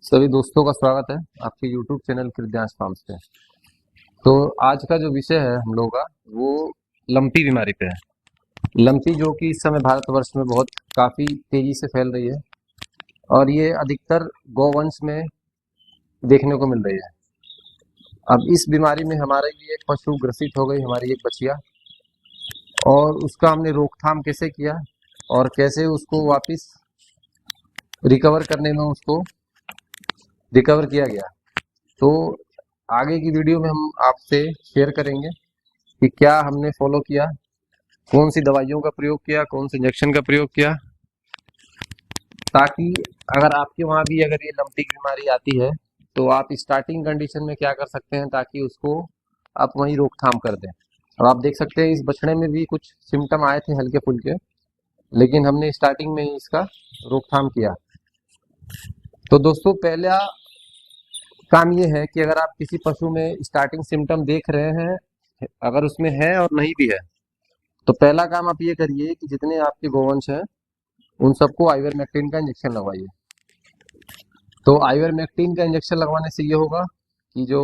सभी दोस्तों का स्वागत है आपके YouTube चैनल कृद्यांश फार्म्स पे। तो आज का जो विषय है हम लोगों का वो लंपी बीमारी पे है। लंपी जो कि इस समय भारतवर्ष में बहुत काफ़ी तेज़ी से फैल रही है और ये अधिकतर गौवंश में देखने को मिल रही है। अब इस बीमारी में हमारे भी एक पशु ग्रसित हो गई, हमारी एक बछिया, और उसका हमने रोकथाम कैसे किया और कैसे उसको वापस रिकवर करने में उसको रिकवर किया गया। तो आगे की वीडियो में हम आपसे शेयर करेंगे कि क्या हमने फॉलो किया, कौन सी दवाइयों का प्रयोग किया, कौन से इंजेक्शन का प्रयोग किया, ताकि अगर आपके वहाँ भी अगर ये लंपी की बीमारी आती है तो आप स्टार्टिंग कंडीशन में क्या कर सकते हैं ताकि उसको आप वहीं रोकथाम कर दें। अब आप देख सकते हैं इस बछड़े में भी कुछ सिम्टम आए थे हल्के फुल्के, लेकिन हमने स्टार्टिंग में ही इसका रोकथाम किया। तो दोस्तों पहला काम ये है कि अगर आप किसी पशु में स्टार्टिंग सिम्टम देख रहे हैं, अगर उसमें है और नहीं भी है, तो पहला काम आप ये करिए कि जितने आपके गोवंश हैं उन सबको आइवरमेक्टिन का इंजेक्शन लगवाइए। तो आइवरमेक्टिन का इंजेक्शन लगवाने से ये होगा कि जो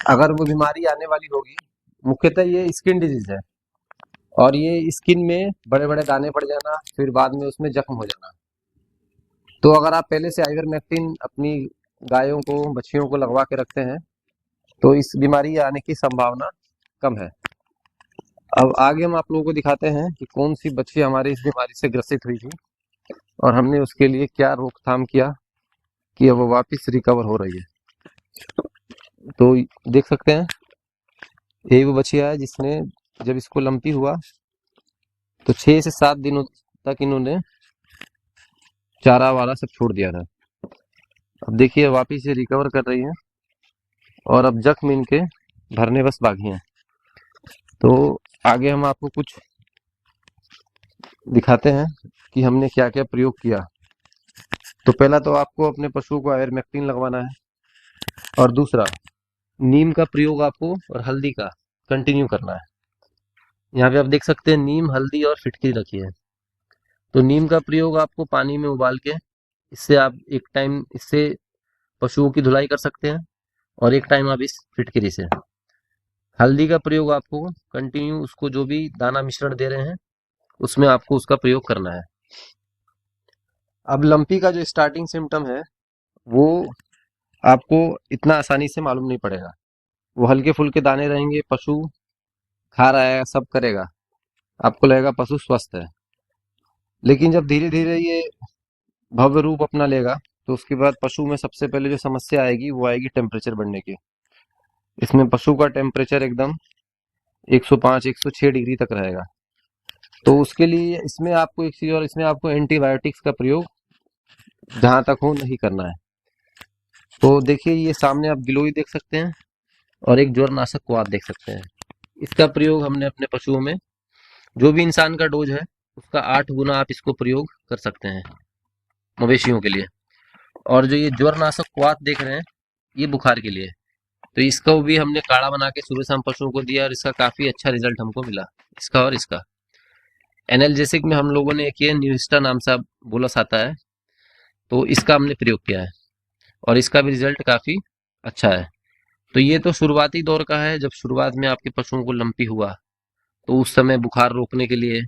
अगर वो बीमारी आने वाली होगी, मुख्यतः ये स्किन डिजीज है और ये स्किन में बड़े बड़े दाने पड़ जाना, फिर बाद में उसमें जख्म हो जाना। तो अगर आप पहले से आइवरमेक्टिन अपनी गायों को, बछियों को लगवा के रखते हैं तो इस बीमारी आने की संभावना कम है। अब आगे हम आप लोगों को दिखाते हैं कि कौन सी बच्ची हमारी इस बीमारी से ग्रसित हुई थी और हमने उसके लिए क्या रोकथाम किया कि अब वो वापस रिकवर हो रही है। तो देख सकते हैं यही वो बच्चिया है जिसने, जब इसको लंपी हुआ तो 6 से 7 दिनों तक इन्होंने चारा वारा सब छोड़ दिया था। अब देखिए वापस ये रिकवर कर रही है और अब जख्म इनके भरने बस बाकी हैं। तो आगे हम आपको कुछ दिखाते हैं कि हमने क्या क्या प्रयोग किया। तो पहला तो आपको अपने पशुओं को आयरमेक्टिन लगवाना है और दूसरा नीम का प्रयोग आपको और हल्दी का कंटिन्यू करना है। यहाँ पे आप देख सकते हैं नीम, हल्दी और फिटकरी रखी है। तो नीम का प्रयोग आपको पानी में उबाल के, इससे आप एक टाइम इससे पशुओं की धुलाई कर सकते हैं और एक टाइम आप इस फिटकरी से। हल्दी का प्रयोग आपको कंटिन्यू उसको जो भी दाना मिश्रण दे रहे हैं उसमें आपको उसका प्रयोग करना है। अब लंपी का जो स्टार्टिंग सिम्टम है वो आपको इतना आसानी से मालूम नहीं पड़ेगा। वो हल्के फुल्के दाने रहेंगे, पशु खा रहा है, सब करेगा, आपको लगेगा पशु स्वस्थ है। लेकिन जब धीरे धीरे ये भव्य रूप अपना लेगा तो उसके बाद पशु में सबसे पहले जो समस्या आएगी वो आएगी टेम्परेचर बढ़ने की। इसमें पशु का टेम्परेचर एकदम 105 106 डिग्री तक रहेगा। तो उसके लिए इसमें आपको एक चीज और, इसमें आपको एंटीबायोटिक्स का प्रयोग जहां तक हो नहीं करना है। तो देखिए ये सामने आप गिलोय देख सकते हैं और एक ज्वरनाशक क्वाथ देख सकते हैं। इसका प्रयोग हमने अपने पशुओं में, जो भी इंसान का डोज है उसका 8 गुना आप इसको प्रयोग कर सकते हैं मवेशियों के लिए। और जो ये ज्वरनाशक क्वाथ देख रहे हैं ये बुखार के लिए है। तो इसका भी हमने काढ़ा बना के सुबह शाम पशुओं को दिया और इसका काफी अच्छा रिजल्ट हमको मिला, इसका और इसका। एनाल्जेसिक में हम लोगों ने एक ये न्यूस्टा नाम से बोलस आता है, तो इसका हमने प्रयोग किया है और इसका भी रिजल्ट काफी अच्छा है। तो ये तो शुरुआती दौर का है, जब शुरुआत में आपके पशुओं को लंपी हुआ तो उस समय बुखार रोकने के लिए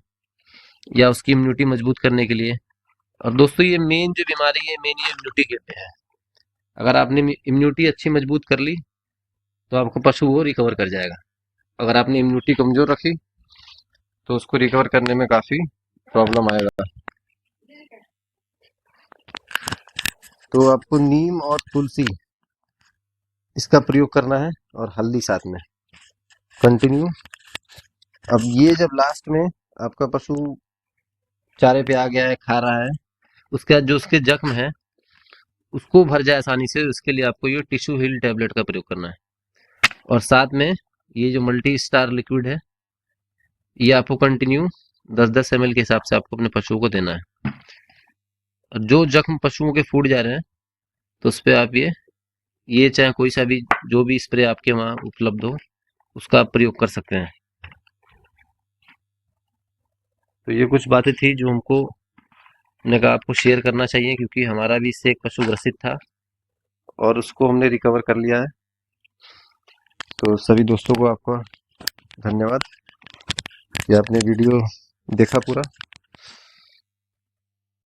या उसकी इम्यूनिटी मजबूत करने के लिए। और दोस्तों ये मेन जो बीमारी है, मेन ये इम्यूनिटी के पे है। अगर आपने इम्यूनिटी अच्छी मजबूत कर ली तो आपको पशु वो रिकवर कर जाएगा। अगर आपने इम्यूनिटी कमजोर रखी तो उसको रिकवर करने में काफी प्रॉब्लम आएगा। तो आपको नीम और तुलसी इसका प्रयोग करना है और हल्दी साथ में कंटिन्यू। अब ये जब लास्ट में आपका पशु चारे पे आ गया है, खा रहा है, उसके बाद जो उसके जख्म है उसको भर जाए आसानी से, उसके लिए आपको ये टिश्यू हील टैबलेट का प्रयोग करना है। और साथ में ये जो मल्टी स्टार लिक्विड है ये आपको कंटिन्यू 10-10 ml के हिसाब से आपको अपने पशुओं को देना है। और जो जख्म पशुओं के फूट जा रहे हैं तो उस पर आप ये चाहे कोई सा भी जो भी स्प्रे आपके वहाँ उपलब्ध हो उसका आप प्रयोग कर सकते हैं। तो ये कुछ बातें थी जो हमको ने कहा आपको शेयर करना चाहिए, क्योंकि हमारा भी इससे एक पशु ग्रसित था और उसको हमने रिकवर कर लिया है। तो सभी दोस्तों को आपका धन्यवाद कि आपने वीडियो देखा पूरा।